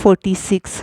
46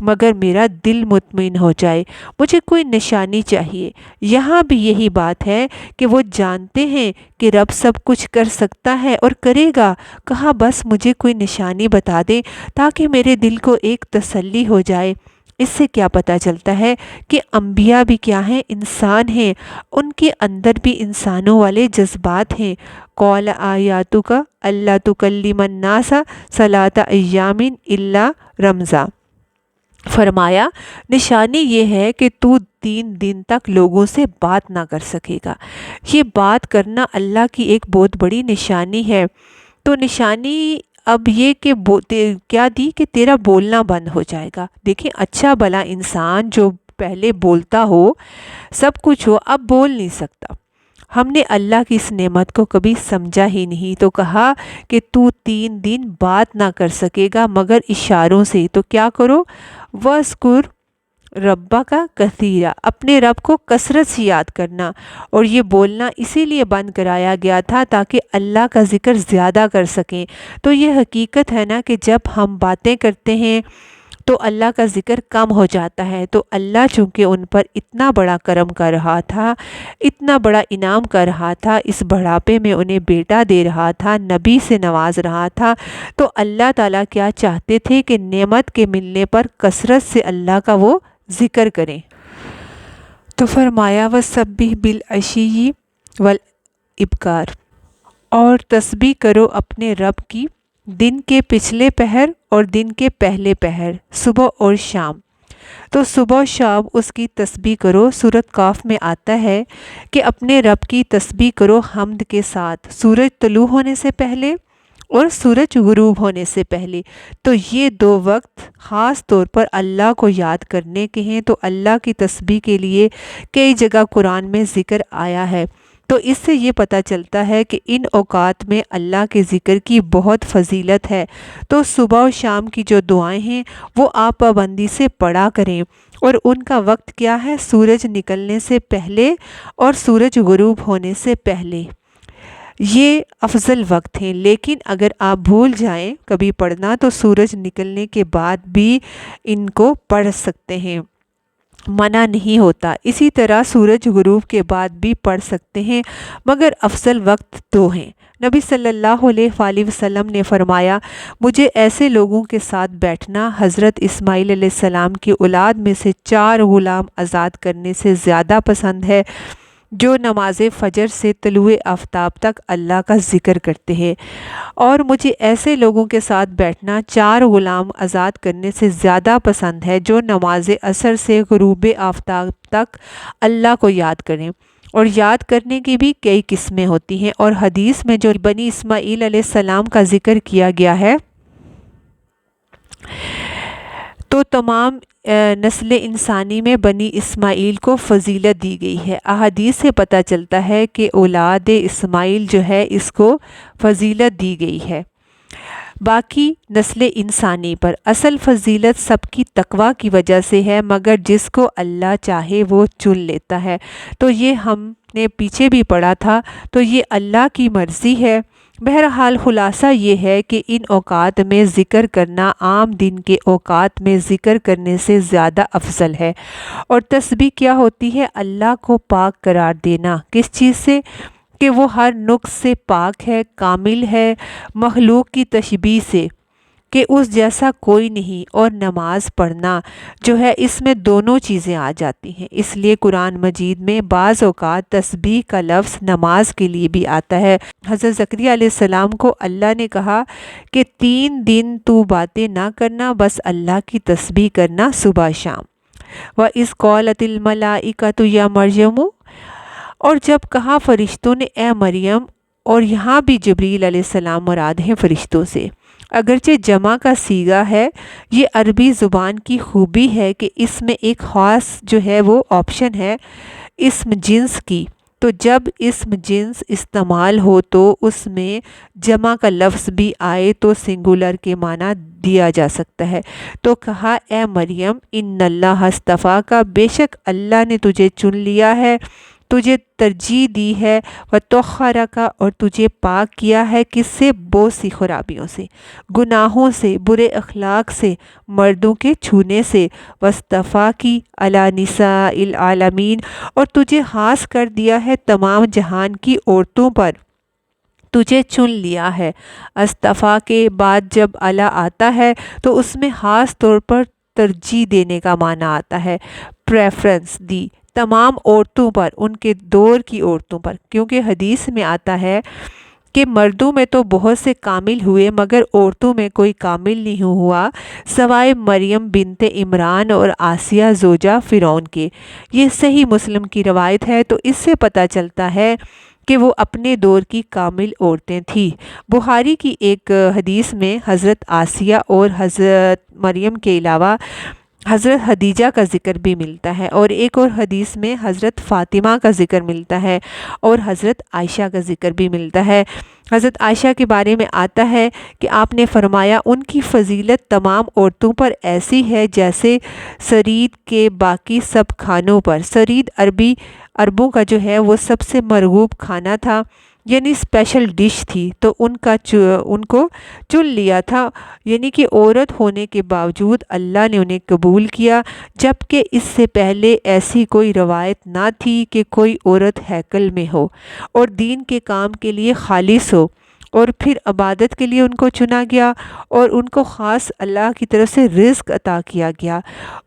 مگر میرا دل مطمئن ہو جائے، مجھے کوئی نشانی چاہیے۔ یہاں بھی یہی بات ہے کہ وہ جانتے ہیں کہ رب سب کچھ کر سکتا ہے اور کرے گا۔ کہا بس مجھے کوئی نشانی بتا دیں تاکہ میرے دل کو ایک تسلی ہو جائے۔ اس سے کیا پتہ چلتا ہے کہ انبیاء بھی کیا ہیں، انسان ہیں، ان کے اندر بھی انسانوں والے جذبات ہیں۔ قال آیاتک اللہ تکلم الناس ثلاث ایام الا رمزا، فرمایا نشانی یہ ہے کہ تو 3 دن تک لوگوں سے بات نہ کر سکے گا۔ یہ بات کرنا اللہ کی ایک بہت بڑی نشانی ہے۔ تو نشانی اب یہ کہ کیا دی کہ تیرا بولنا بند ہو جائے گا۔ دیکھیں اچھا بھلا انسان جو پہلے بولتا ہو، سب کچھ ہو، اب بول نہیں سکتا۔ ہم نے اللہ کی اس نعمت کو کبھی سمجھا ہی نہیں، تو کہا کہ تو 3 دن بات نہ کر سکے گا مگر اشاروں سے۔ تو کیا کرو؟ وَاذْكُرْ رَبَّكَ كَثِيرًا، اپنے رب کو کثرت سے یاد کرنا۔ اور یہ بولنا اسی لیے بند کرایا گیا تھا تاکہ اللہ کا ذکر زیادہ کر سکیں۔ تو یہ حقیقت ہے نا کہ جب ہم باتیں کرتے ہیں تو اللہ کا ذکر کم ہو جاتا ہے۔ تو اللہ چونکہ ان پر اتنا بڑا کرم کر رہا تھا، اتنا بڑا انعام کر رہا تھا، اس بڑھاپے میں انہیں بیٹا دے رہا تھا، نبی سے نواز رہا تھا، تو اللہ تعالیٰ کیا چاہتے تھے کہ نعمت کے ملنے پر کثرت سے اللہ کا وہ ذکر کریں۔ تو فرمایا وَسَبِّحْ بِالْعَشِيِّ وَالْإِبْكَارِ، اور تسبیح کرو اپنے رب کی دن کے پچھلے پہر اور دن کے پہلے پہر، صبح اور شام۔ تو صبح و شام اس کی تسبیح کرو۔ سورۃ قاف میں آتا ہے کہ اپنے رب کی تسبیح کرو حمد کے ساتھ، سورج طلوع ہونے سے پہلے اور سورج غروب ہونے سے پہلے۔ تو یہ 2 وقت خاص طور پر اللہ کو یاد کرنے کے ہیں۔ تو اللہ کی تسبیح کے لیے کئی جگہ قرآن میں ذکر آیا ہے۔ تو اس سے یہ پتہ چلتا ہے کہ ان اوقات میں اللہ کے ذکر کی بہت فضیلت ہے۔ تو صبح و شام کی جو دعائیں ہیں وہ آپ پابندی سے پڑھا کریں، اور ان کا وقت کیا ہے؟ سورج نکلنے سے پہلے اور سورج غروب ہونے سے پہلے، یہ افضل وقت ہیں۔ لیکن اگر آپ بھول جائیں کبھی پڑھنا تو سورج نکلنے کے بعد بھی ان کو پڑھ سکتے ہیں، منع نہیں ہوتا۔ اسی طرح سورج غروب کے بعد بھی پڑھ سکتے ہیں، مگر افضل وقت 2 ہیں۔ نبی صلی اللہ علیہ وآلہ وسلم نے فرمایا مجھے ایسے لوگوں کے ساتھ بیٹھنا حضرت اسماعیل علیہ السلام کی اولاد میں سے 4 غلام آزاد کرنے سے زیادہ پسند ہے جو نماز فجر سے طلوع آفتاب تک اللہ کا ذکر کرتے ہیں، اور مجھے ایسے لوگوں کے ساتھ بیٹھنا 4 غلام آزاد کرنے سے زیادہ پسند ہے جو نماز عصر سے غروب آفتاب تک اللہ کو یاد کریں۔ اور یاد کرنے کی بھی کئی قسمیں ہوتی ہیں، اور حدیث میں جو بنی اسماعیل علیہ السلام کا ذکر کیا گیا ہے تو تمام نسل انسانی میں بنی اسماعیل کو فضیلت دی گئی ہے۔ احادیث سے پتہ چلتا ہے کہ اولاد اسماعیل جو ہے اس کو فضیلت دی گئی ہے باقی نسل انسانی پر۔ اصل فضیلت سب کی تقوی کی وجہ سے ہے، مگر جس کو اللہ چاہے وہ چن لیتا ہے۔ تو یہ ہم نے پیچھے بھی پڑھا تھا، تو یہ اللہ کی مرضی ہے۔ بہرحال خلاصہ یہ ہے کہ ان اوقات میں ذکر کرنا عام دن کے اوقات میں ذکر کرنے سے زیادہ افضل ہے۔ اور تسبیح کیا ہوتی ہے؟ اللہ کو پاک قرار دینا۔ کس چیز سے؟ کہ وہ ہر نقص سے پاک ہے، کامل ہے، مخلوق کی تشبیہ سے کہ اس جیسا کوئی نہیں، اور نماز پڑھنا جو ہے اس میں دونوں چیزیں آ جاتی ہیں۔ اس لیے قرآن مجید میں بعض اوقات تسبیح کا لفظ نماز کے لیے بھی آتا ہے۔ حضرت زکریا علیہ السلام کو اللہ نے کہا کہ 3 دن تو باتیں نہ کرنا، بس اللہ کی تسبیح کرنا صبح شام۔ وَإِذْ قَالَتِ الْمَلَائِكَةُ يَا مَرْيَمُ، اور جب کہا فرشتوں نے اے مریم، اور یہاں بھی جبریل علیہ السلام مراد ہیں فرشتوں سے، اگرچہ جمع کا صیغہ ہے۔ یہ عربی زبان کی خوبی ہے کہ اس میں ایک خاص جو ہے وہ آپشن ہے اسم جنس کی۔ تو جب اسم جنس استعمال ہو تو اس میں جمع کا لفظ بھی آئے تو سنگولر کے معنی دیا جا سکتا ہے۔ تو کہا اے مریم ان اللہ اصطفیٰ کا، بے شک اللہ نے تجھے چن لیا ہے تجھے ترجیح دی ہے، وطہرک اور تجھے پاک کیا ہے کس سے؟ بہت سی خرابیوں سے، گناہوں سے، برے اخلاق سے، مردوں کے چھونے سے، واصطفاکی علی نساء العالمین اور تجھے خاص کر دیا ہے تمام جہان کی عورتوں پر، تجھے چن لیا ہے۔ اصطفیٰ کے بعد جب اعلیٰ آتا ہے تو اس میں خاص طور پر ترجیح دینے کا معنی آتا ہے، پریفرنس دی تمام عورتوں پر، ان کے دور کی عورتوں پر، کیونکہ حدیث میں آتا ہے کہ مردوں میں تو بہت سے کامل ہوئے مگر عورتوں میں کوئی کامل نہیں ہوا سوائے مریم بنت عمران اور آسیہ زوجہ فرعون کے۔ یہ صحیح مسلم کی روایت ہے، تو اس سے پتہ چلتا ہے کہ وہ اپنے دور کی کامل عورتیں تھیں۔ بخاری کی ایک حدیث میں حضرت آسیہ اور حضرت مریم کے علاوہ حضرت خدیجہ کا ذکر بھی ملتا ہے، اور ایک اور حدیث میں حضرت فاطمہ کا ذکر ملتا ہے اور حضرت عائشہ کا ذکر بھی ملتا ہے۔ حضرت عائشہ کے بارے میں آتا ہے کہ آپ نے فرمایا ان کی فضیلت تمام عورتوں پر ایسی ہے جیسے سرید کے باقی سب کھانوں پر۔ سرید عربوں کا جو ہے وہ سب سے مرغوب کھانا تھا، یعنی اسپیشل ڈش تھی، تو ان کو چن لیا تھا، یعنی کہ عورت ہونے کے باوجود اللہ نے انہیں قبول کیا، جبکہ اس سے پہلے ایسی کوئی روایت نہ تھی کہ کوئی عورت ہیکل میں ہو اور دین کے کام کے لیے خالص ہو، اور پھر عبادت کے لیے ان کو چنا گیا اور ان کو خاص اللہ کی طرف سے رزق عطا کیا گیا۔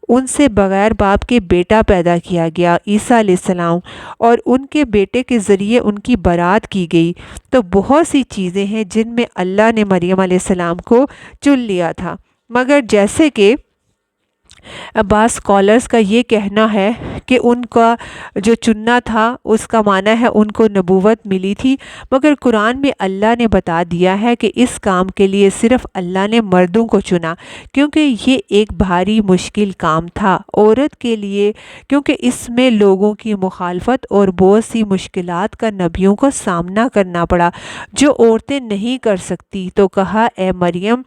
ان سے بغیر باپ کے بیٹا پیدا کیا گیا، عیسیٰ علیہ السلام، اور ان کے بیٹے کے ذریعے ان کی برات کی گئی۔ تو بہت سی چیزیں ہیں جن میں اللہ نے مریم علیہ السلام کو چن لیا تھا، مگر جیسے کہ بعض اسکالرز کا یہ کہنا ہے کہ ان کا جو چننا تھا اس کا معنی ہے ان کو نبوت ملی تھی، مگر قرآن میں اللہ نے بتا دیا ہے کہ اس کام کے لیے صرف اللہ نے مردوں کو چنا، کیونکہ یہ ایک بھاری مشکل کام تھا عورت کے لیے، کیونکہ اس میں لوگوں کی مخالفت اور بہت سی مشکلات کا نبیوں کو سامنا کرنا پڑا جو عورتیں نہیں کر سکتی۔ تو کہا اے مریم،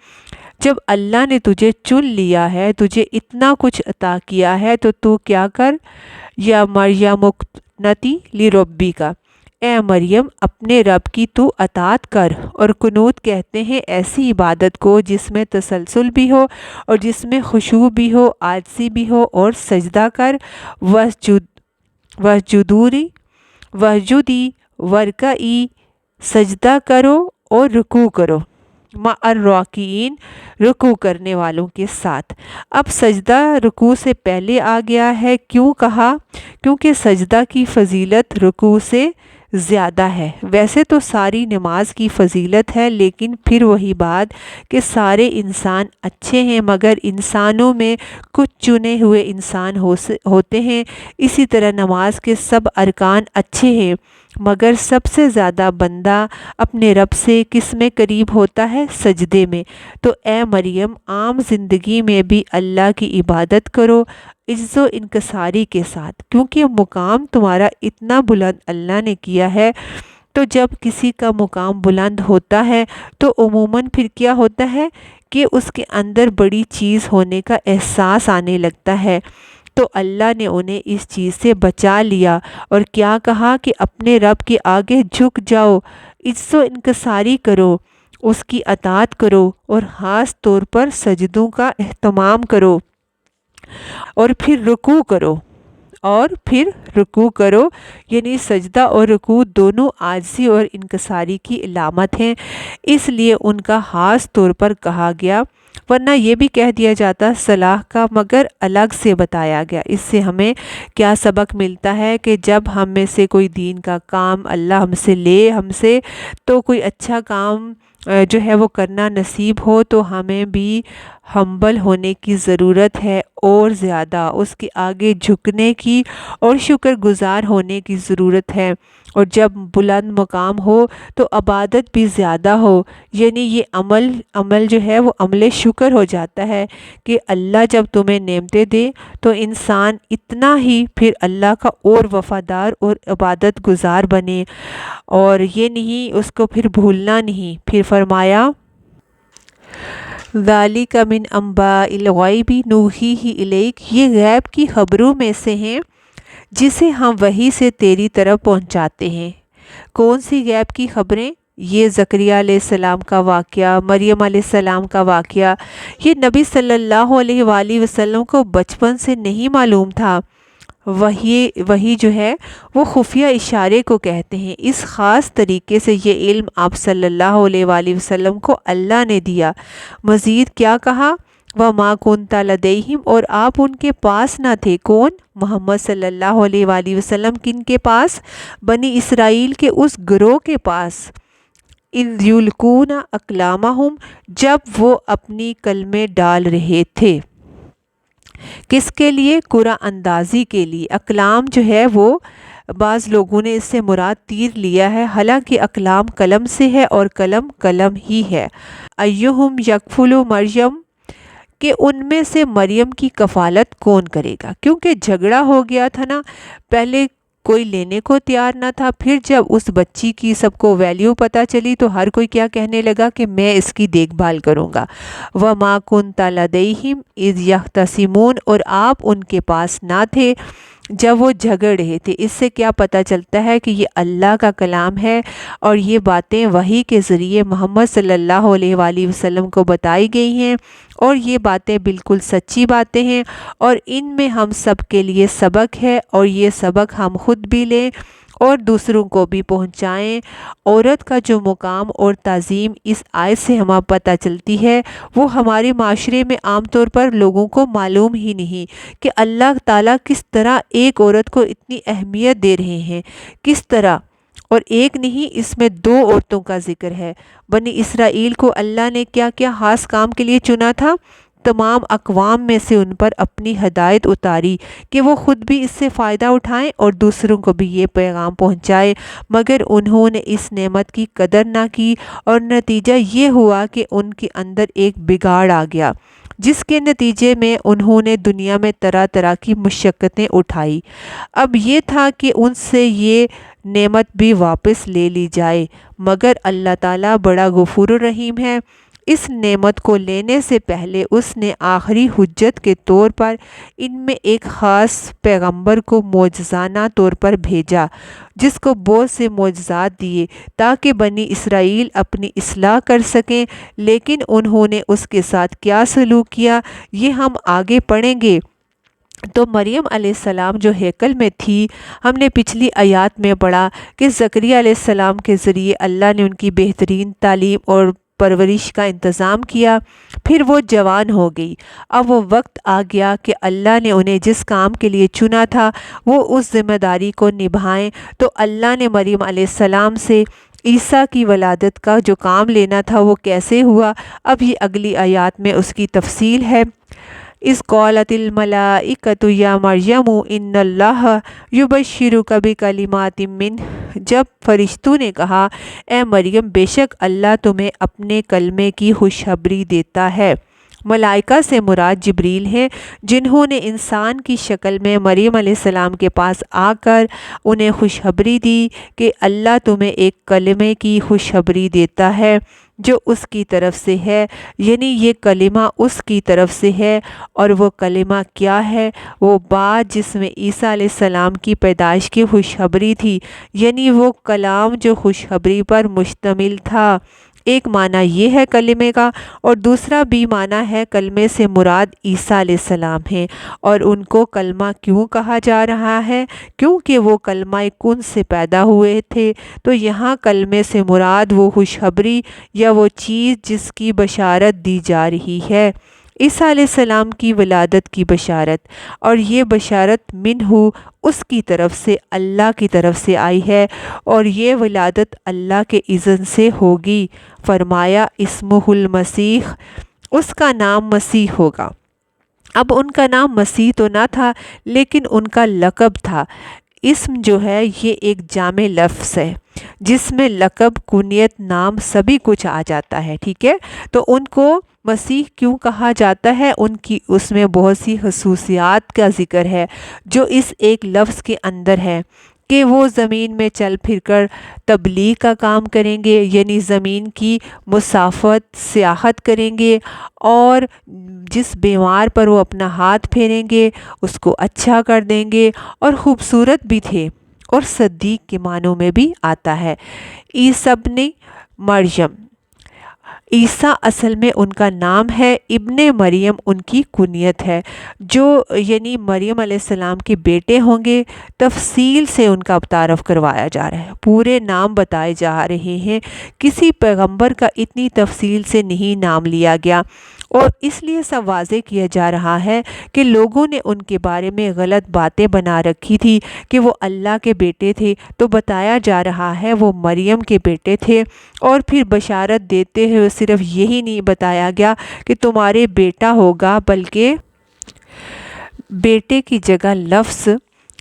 جب اللہ نے تجھے چن لیا ہے، تجھے اتنا کچھ عطا کیا ہے، تو تو کیا کر، یا مریم اقنتی لربی کا، اے مریم اپنے رب کی تو اطاعت کر۔ اور قنوت کہتے ہیں ایسی عبادت کو جس میں تسلسل بھی ہو اور جس میں خشوع بھی ہو، عاجزی بھی ہو، اور سجدہ کر، وسجدی ورکعی، سجدہ کرو اور رکوع کرو، مع الراکعین، رکوع کرنے والوں کے ساتھ۔ اب سجدہ رکوع سے پہلے آ گیا ہے، کیوں کہا؟ کیونکہ سجدہ کی فضیلت رکوع سے زیادہ ہے۔ ویسے تو ساری نماز کی فضیلت ہے، لیکن پھر وہی بات کہ سارے انسان اچھے ہیں مگر انسانوں میں کچھ چنے ہوئے انسان ہوتے ہیں، اسی طرح نماز کے سب ارکان اچھے ہیں مگر سب سے زیادہ بندہ اپنے رب سے کس میں قریب ہوتا ہے؟ سجدے میں۔ تو اے مریم عام زندگی میں بھی اللہ کی عبادت کرو عجز و انکساری کے ساتھ، کیونکہ مقام تمہارا اتنا بلند اللہ نے کیا ہے۔ تو جب کسی کا مقام بلند ہوتا ہے تو عموماً پھر کیا ہوتا ہے کہ اس کے اندر بڑی چیز ہونے کا احساس آنے لگتا ہے، تو اللہ نے انہیں اس چیز سے بچا لیا اور کیا کہا کہ اپنے رب کے آگے جھک جاؤ، عجز و انکساری کرو، اس کی اطاعت کرو اور خاص طور پر سجدوں کا اہتمام کرو، اور پھر رکوع کرو، یعنی سجدہ اور رکوع دونوں عاجزی اور انکساری کی علامت ہیں، اس لیے ان کا خاص طور پر کہا گیا، ورنہ یہ بھی کہہ دیا جاتا صلاح کا، مگر الگ سے بتایا گیا۔ اس سے ہمیں کیا سبق ملتا ہے کہ جب ہم میں سے کوئی دین کا کام اللہ ہم سے لے، تو کوئی اچھا کام جو ہے وہ کرنا نصیب ہو، تو ہمیں بھی ہمبل ہونے کی ضرورت ہے، اور زیادہ اس کے آگے جھکنے کی اور شکر گزار ہونے کی ضرورت ہے، اور جب بلند مقام ہو تو عبادت بھی زیادہ ہو، یعنی یہ عمل جو ہے وہ عمل شکر ہو جاتا ہے کہ اللہ جب تمہیں نعمتیں دے تو انسان اتنا ہی پھر اللہ کا اور وفادار اور عبادت گزار بنے، اور یہ نہیں اس کو پھر بھولنا نہیں۔ پھر فرمایا ذالک من انباء الغیب نوحیہ الیک، یہ غیب کی خبروں میں سے ہیں جسے ہم وحی سے تیری طرف پہنچاتے ہیں۔ کون سی غیب کی خبریں؟ یہ زکریا علیہ السلام کا واقعہ، مریم علیہ السلام کا واقعہ، یہ نبی صلی اللہ علیہ وآلہ وسلم کو بچپن سے نہیں معلوم تھا۔ وہی جو ہے وہ خفیہ اشارے کو کہتے ہیں۔ اس خاص طریقے سے یہ علم آپ صلی اللہ علیہ وآلہ وسلم کو اللہ نے دیا۔ مزید کیا کہا؟ وَمَا كُنْتَ لَدَيْهِمْ، اور آپ ان کے پاس نہ تھے۔ کون؟ محمد صلی اللہ علیہ وآلہ وسلم کن کے پاس؟ بنی اسرائیل کے اس گروہ کے پاس۔ اِذْ يُلْقُونَ أَقْلَامَهُمْ، جب وہ اپنی کلمے ڈال رہے تھے۔ کس کے لیے؟ قرعہ اندازی کے لیے۔ اقلام جو ہے وہ بعض لوگوں نے اس سے مراد تیر لیا ہے، حالانکہ اقلام قلم سے ہے اور قلم قلم ہی ہے۔ ایہم یکفل مریم، کہ ان میں سے مریم کی کفالت کون کرے گا؟ کیونکہ جھگڑا ہو گیا تھا نا، پہلے کوئی لینے کو تیار نہ تھا، پھر جب اس بچی کی سب کو ویلیو پتہ چلی تو ہر کوئی کیا کہنے لگا کہ میں اس کی دیکھ بھال کروں گا۔ وَمَا كُنْتَ لَدَيْهِمْ إِذْ يَخْتَصِمُونَ، اور آپ ان کے پاس نہ تھے جب وہ جھگڑ رہے تھے۔ اس سے کیا پتہ چلتا ہے کہ یہ اللہ کا کلام ہے اور یہ باتیں وحی کے ذریعے محمد صلی اللہ علیہ وآلہ وسلم کو بتائی گئی ہیں، اور یہ باتیں بالکل سچی باتیں ہیں، اور ان میں ہم سب کے لیے سبق ہے، اور یہ سبق ہم خود بھی لیں اور دوسروں کو بھی پہنچائیں۔ عورت کا جو مقام اور تعظیم اس آیت سے ہمیں پتہ چلتی ہے، وہ ہمارے معاشرے میں عام طور پر لوگوں کو معلوم ہی نہیں کہ اللہ تعالیٰ کس طرح ایک عورت کو اتنی اہمیت دے رہے ہیں، کس طرح۔ اور ایک نہیں، اس میں 2 عورتوں کا ذکر ہے۔ بنی اسرائیل کو اللہ نے کیا کیا خاص کام کے لیے چنا تھا؟ تمام اقوام میں سے ان پر اپنی ہدایت اتاری کہ وہ خود بھی اس سے فائدہ اٹھائیں اور دوسروں کو بھی یہ پیغام پہنچائے، مگر انہوں نے اس نعمت کی قدر نہ کی، اور نتیجہ یہ ہوا کہ ان کے اندر ایک بگاڑ آ گیا، جس کے نتیجے میں انہوں نے دنیا میں طرح طرح کی مشقتیں اٹھائی۔ اب یہ تھا کہ ان سے یہ نعمت بھی واپس لے لی جائے، مگر اللہ تعالیٰ بڑا غفور الرحیم ہے۔ اس نعمت کو لینے سے پہلے اس نے آخری حجت کے طور پر ان میں ایک خاص پیغمبر کو معجزانہ طور پر بھیجا، جس کو بہت سے معجزات دیے تاکہ بنی اسرائیل اپنی اصلاح کر سکیں، لیکن انہوں نے اس کے ساتھ کیا سلوک کیا یہ ہم آگے پڑھیں گے۔ تو مریم علیہ السلام جو ہیکل میں تھی، ہم نے پچھلی آیات میں پڑھا کہ زکریا علیہ السلام کے ذریعے اللہ نے ان کی بہترین تعلیم اور پرورش کا انتظام کیا۔ پھر وہ جوان ہو گئی۔ اب وہ وقت آ گیا کہ اللہ نے انہیں جس کام کے لیے چنا تھا وہ اس ذمہ داری کو نبھائیں۔ تو اللہ نے مریم علیہ السلام سے عیسیٰ کی ولادت کا جو کام لینا تھا وہ کیسے ہوا، اب یہ اگلی آیات میں اس کی تفصیل ہے۔ اِذْ قَالَتِ الْمَلَائِکَةُ یَا مَرْیَمُ إِنَّ اللَّهَ یُبَشِّرُکَ بِکَلِمَاتٍ مِّنْہ، جب فرشتوں نے کہا اے مریم بے شک اللہ تمہیں اپنے کلمے کی خوشخبری دیتا ہے۔ ملائکہ سے مراد جبریل ہیں، جنہوں نے انسان کی شکل میں مریم علیہ السلام کے پاس آ کر انہیں خوشخبری دی کہ اللہ تمہیں ایک کلمے کی خوشخبری دیتا ہے جو اس کی طرف سے ہے، یعنی یہ کلمہ اس کی طرف سے ہے۔ اور وہ کلمہ کیا ہے؟ وہ بات جس میں عیسیٰ علیہ السلام کی پیدائش کی خوشخبری تھی، یعنی وہ کلام جو خوشخبری پر مشتمل تھا۔ ایک معنی یہ ہے کلمے کا، اور دوسرا بھی معنی ہے کلمے سے مراد عیسیٰ علیہ السلام ہیں۔ اور ان کو کلمہ کیوں کہا جا رہا ہے؟ کیونکہ وہ کلمہ کن سے پیدا ہوئے تھے۔ تو یہاں کلمے سے مراد وہ خوشخبری یا وہ چیز جس کی بشارت دی جا رہی ہے، عیسیٰ علیہ السلام کی ولادت کی بشارت، اور یہ بشارت منہ اس کی طرف سے، اللہ کی طرف سے آئی ہے، اور یہ ولادت اللہ کے اذن سے ہوگی۔ فرمایا اسمہ المسیح، اس کا نام مسیح ہوگا۔ اب ان کا نام مسیح تو نہ تھا، لیکن ان کا لقب تھا۔ اسم جو ہے یہ ایک جامع لفظ ہے جس میں لقب، کنیت، نام سبھی کچھ آ جاتا ہے، ٹھیک ہے؟ تو ان کو مسیح کیوں کہا جاتا ہے؟ ان کی اس میں بہت سی خصوصیات کا ذکر ہے جو اس ایک لفظ کے اندر ہے۔ کہ وہ زمین میں چل پھر کر تبلیغ کا کام کریں گے، یعنی زمین کی مسافت سیاحت کریں گے، اور جس بیمار پر وہ اپنا ہاتھ پھیریں گے اس کو اچھا کر دیں گے، اور خوبصورت بھی تھے اور صدیق کے معنوں میں بھی آتا ہے۔ عیسی ابن مریم، عیسیٰ اصل میں ان کا نام ہے، ابن مریم ان کی کنیت ہے، جو یعنی مریم علیہ السلام کے بیٹے ہوں گے۔ تفصیل سے ان کا تعارف کروایا جا رہا ہے، پورے نام بتائے جا رہے ہیں، کسی پیغمبر کا اتنی تفصیل سے نہیں نام لیا گیا، اور اس لیے سب واضح کیا جا رہا ہے کہ لوگوں نے ان کے بارے میں غلط باتیں بنا رکھی تھی کہ وہ اللہ کے بیٹے تھے، تو بتایا جا رہا ہے وہ مریم کے بیٹے تھے، اور پھر بشارت دیتے ہوئے صرف یہی نہیں بتایا گیا کہ تمہارے بیٹا ہوگا، بلکہ بیٹے کی جگہ لفظ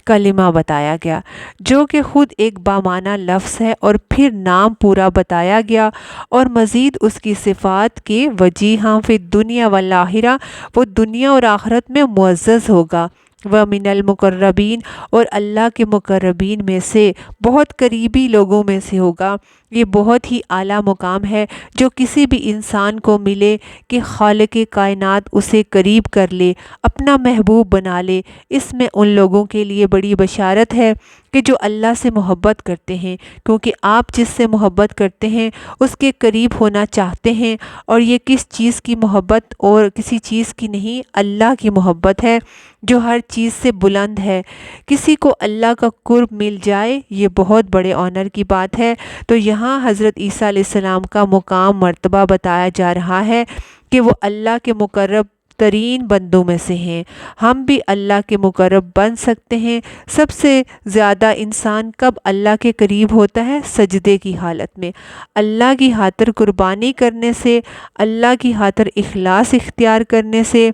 کلمہ بتایا گیا، جو کہ خود ایک بامعنی لفظ ہے، اور پھر نام پورا بتایا گیا، اور مزید اس کی صفات کے وجیہاں فی الدنیا والآخرہ، وہ دنیا اور آخرت میں معزز ہوگا، وَمِنَ الْمُقَرَّبِينَ، اور اللہ کے مقربین میں سے بہت قریبی لوگوں میں سے ہوگا۔ یہ بہت ہی اعلیٰ مقام ہے جو کسی بھی انسان کو ملے کہ خالق کائنات اسے قریب کر لے، اپنا محبوب بنا لے۔ اس میں ان لوگوں کے لیے بڑی بشارت ہے کہ جو اللہ سے محبت کرتے ہیں، کیونکہ آپ جس سے محبت کرتے ہیں اس کے قریب ہونا چاہتے ہیں، اور یہ کس چیز کی محبت اور کسی چیز کی نہیں، اللہ کی محبت ہے جو ہر چیز سے بلند ہے۔ کسی کو اللہ کا قرب مل جائے یہ بہت بڑے آنر کی بات ہے۔ تو یہاں حضرت عیسیٰ علیہ السلام کا مقام مرتبہ بتایا جا رہا ہے کہ وہ اللہ کے مقرب ترین بندوں میں سے ہیں۔ ہم بھی اللہ کے مقرب بن سکتے ہیں۔ سب سے زیادہ انسان کب اللہ کے قریب ہوتا ہے؟ سجدے کی حالت میں، اللہ کی خاطر قربانی کرنے سے، اللہ کی خاطر اخلاص اختیار کرنے سے،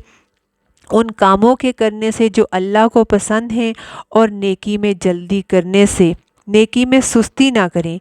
ان کاموں کے کرنے سے جو اللہ کو پسند ہیں، اور نیکی میں جلدی کرنے سے، نیکی میں سستی نہ کریں۔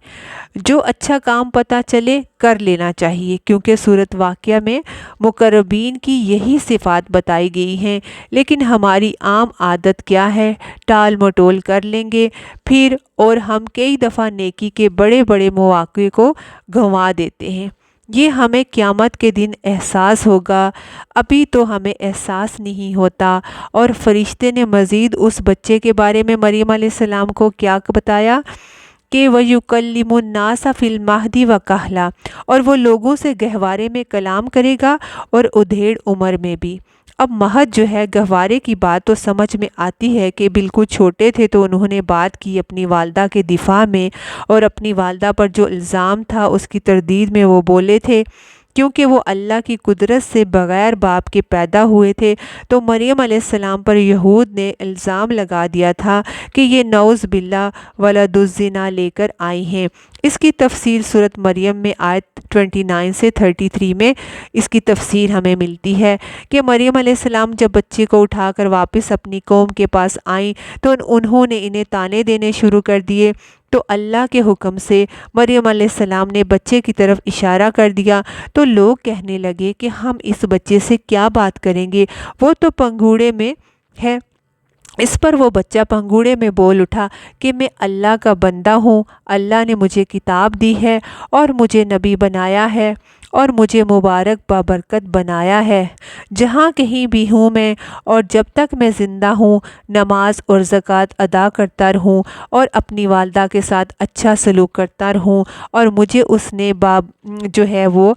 جو اچھا کام پتہ چلے کر لینا چاہیے، کیونکہ سورۃ واقعہ میں مقربین کی یہی صفات بتائی گئی ہیں، لیکن ہماری عام عادت کیا ہے؟ ٹال مٹول کر لیں گے پھر، اور ہم کئی دفعہ نیکی کے بڑے بڑے مواقع کو گنوا دیتے ہیں۔ یہ ہمیں قیامت کے دن احساس ہوگا، ابھی تو ہمیں احساس نہیں ہوتا۔ اور فرشتے نے مزید اس بچے کے بارے میں مریم علیہ السلام کو کیا بتایا کہ وَيُكَلِّمُ النَّاسَ فِي الْمَهْدِ وَكَهْلًا، اور وہ لوگوں سے گہوارے میں کلام کرے گا، اور ادھیڑ عمر میں بھی۔ اب مہد جو ہے گہوارے کی بات تو سمجھ میں آتی ہے کہ بالکل چھوٹے تھے تو انہوں نے بات کی اپنی والدہ کے دفاع میں، اور اپنی والدہ پر جو الزام تھا اس کی تردید میں وہ بولے تھے، کیونکہ وہ اللہ کی قدرت سے بغیر باپ کے پیدا ہوئے تھے۔ تو مریم علیہ السلام پر یہود نے الزام لگا دیا تھا کہ یہ نعوذ باللہ ولد الزنا لے کر آئی ہیں۔ اس کی تفسیر سورۃ مریم میں آیت 29 سے 33 میں اس کی تفسیر ہمیں ملتی ہے کہ مریم علیہ السلام جب بچے کو اٹھا کر واپس اپنی قوم کے پاس آئیں تو انہوں نے انہیں تانے دینے شروع کر دیے، تو اللہ کے حکم سے مریم علیہ السلام نے بچے کی طرف اشارہ کر دیا، تو لوگ کہنے لگے کہ ہم اس بچے سے کیا بات کریں گے، وہ تو پنگوڑے میں ہے۔ اس پر وہ بچہ پنگوڑے میں بول اٹھا کہ میں اللہ کا بندہ ہوں، اللہ نے مجھے کتاب دی ہے اور مجھے نبی بنایا ہے اور مجھے مبارک بابرکت بنایا ہے۔ جہاں کہیں بھی ہوں میں، اور جب تک میں زندہ ہوں، نماز اور زکوٰۃ ادا کرتا رہوں اور اپنی والدہ کے ساتھ اچھا سلوک کرتا رہوں، اور مجھے اس نے جو ہے وہ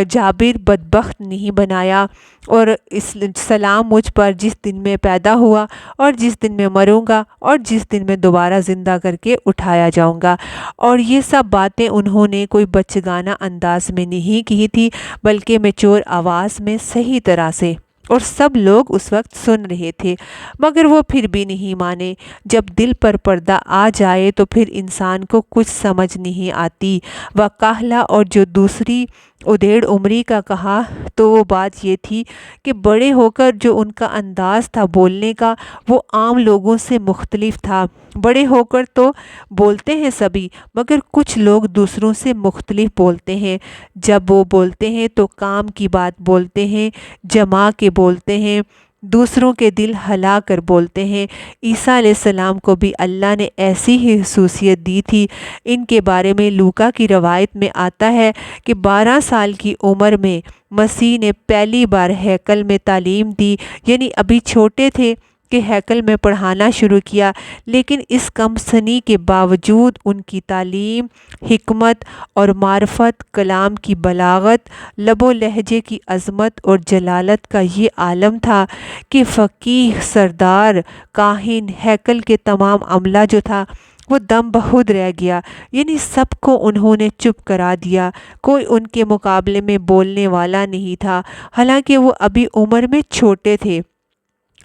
جابر بدبخت نہیں بنایا، اور اس سلام مجھ پر جس دن میں پیدا ہوا اور جس دن میں مروں گا اور جس دن میں دوبارہ زندہ کر کے اٹھایا جاؤں گا۔ اور یہ سب باتیں انہوں نے کوئی بچگانہ انداز میں نہیں کی تھی، بلکہ میچور آواز میں صحیح طرح سے، اور سب لوگ اس وقت سن رہے تھے، مگر وہ پھر بھی نہیں مانے۔ جب دل پر پردہ آ جائے تو پھر انسان کو کچھ سمجھ نہیں آتی۔ وَقَہْلَ، اور جو دوسری ادھیڑ عمری کا کہا تو وہ بات یہ تھی کہ بڑے ہو کر جو ان کا انداز تھا بولنے کا وہ عام لوگوں سے مختلف تھا۔ بڑے ہو کر تو بولتے ہیں سبھی، مگر کچھ لوگ دوسروں سے مختلف بولتے ہیں۔ جب وہ بولتے ہیں تو کام کی بات بولتے ہیں، جما کے بولتے ہیں، دوسروں کے دل ہلا کر بولتے ہیں۔ عیسیٰ علیہ السلام کو بھی اللہ نے ایسی ہی خصوصیت دی تھی۔ ان کے بارے میں لوکا کی روایت میں آتا ہے کہ 12 سال کی عمر میں مسیح نے پہلی بار ہیکل میں تعلیم دی، یعنی ابھی چھوٹے تھے کہ ہیکل میں پڑھانا شروع کیا، لیکن اس کم سنی کے باوجود ان کی تعلیم، حکمت اور معرفت، کلام کی بلاغت، لب و لہجے کی عظمت اور جلالت کا یہ عالم تھا کہ فقیہ، سردار، کاہن، ہیکل کے تمام عملہ جو تھا وہ دم بہود رہ گیا، یعنی سب کو انہوں نے چپ کرا دیا، کوئی ان کے مقابلے میں بولنے والا نہیں تھا، حالانکہ وہ ابھی عمر میں چھوٹے تھے۔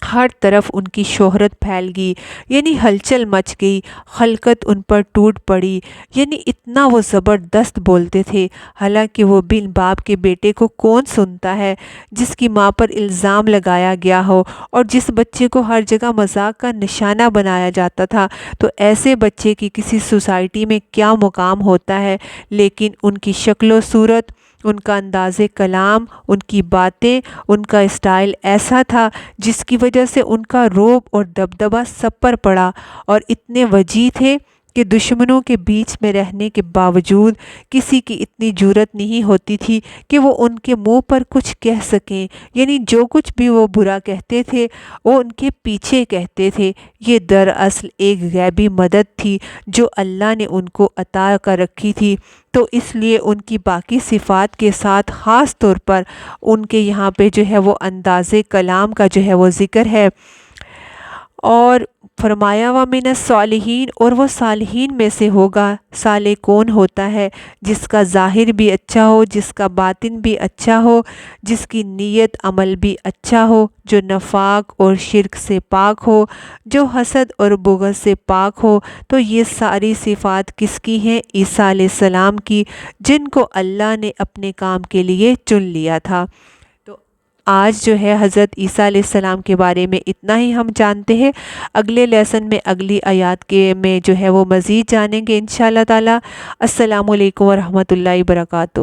ہر طرف ان کی شہرت پھیل گئی، یعنی ہلچل مچ گئی، خلقت ان پر ٹوٹ پڑی، یعنی اتنا وہ زبردست بولتے تھے۔ حالانکہ وہ بن باپ کے بیٹے کو کون سنتا ہے، جس کی ماں پر الزام لگایا گیا ہو اور جس بچے کو ہر جگہ مذاق کا نشانہ بنایا جاتا تھا، تو ایسے بچے کی کسی سوسائٹی میں کیا مقام ہوتا ہے۔ لیکن ان کی شکل و صورت، ان کا انداز کلام، ان کی باتیں، ان کا اسٹائل ایسا تھا جس کی وجہ سے ان کا رعب اور دبدبہ سب پر پڑا، اور اتنے وجیح تھے کہ دشمنوں کے بیچ میں رہنے کے باوجود کسی کی اتنی جرأت نہیں ہوتی تھی کہ وہ ان کے منہ پر کچھ کہہ سکیں، یعنی جو کچھ بھی وہ برا کہتے تھے وہ ان کے پیچھے کہتے تھے۔ یہ دراصل ایک غیبی مدد تھی جو اللہ نے ان کو عطا کر رکھی تھی، تو اس لیے ان کی باقی صفات کے ساتھ خاص طور پر ان کے یہاں پہ جو ہے وہ انداز کلام کا جو ہے وہ ذکر ہے، اور فرمایا وَمِنَ الصَّالِحِينَ، اور وہ صالحین میں سے ہوگا۔ صالح کون ہوتا ہے؟ جس کا ظاہر بھی اچھا ہو، جس کا باطن بھی اچھا ہو، جس کی نیت عمل بھی اچھا ہو، جو نفاق اور شرک سے پاک ہو، جو حسد اور بغض سے پاک ہو۔ تو یہ ساری صفات کس کی ہیں؟ عیسیٰ علیہ السلام کی، جن کو اللہ نے اپنے کام کے لیے چن لیا تھا۔ تو آج جو ہے حضرت عیسیٰ علیہ السلام کے بارے میں اتنا ہی ہم جانتے ہیں۔ اگلے لیسن میں اگلی آیات کے میں جو ہے وہ مزید جانیں گے انشاءاللہ تعالی۔ السلام علیکم ورحمۃ اللہ وبرکاتہ۔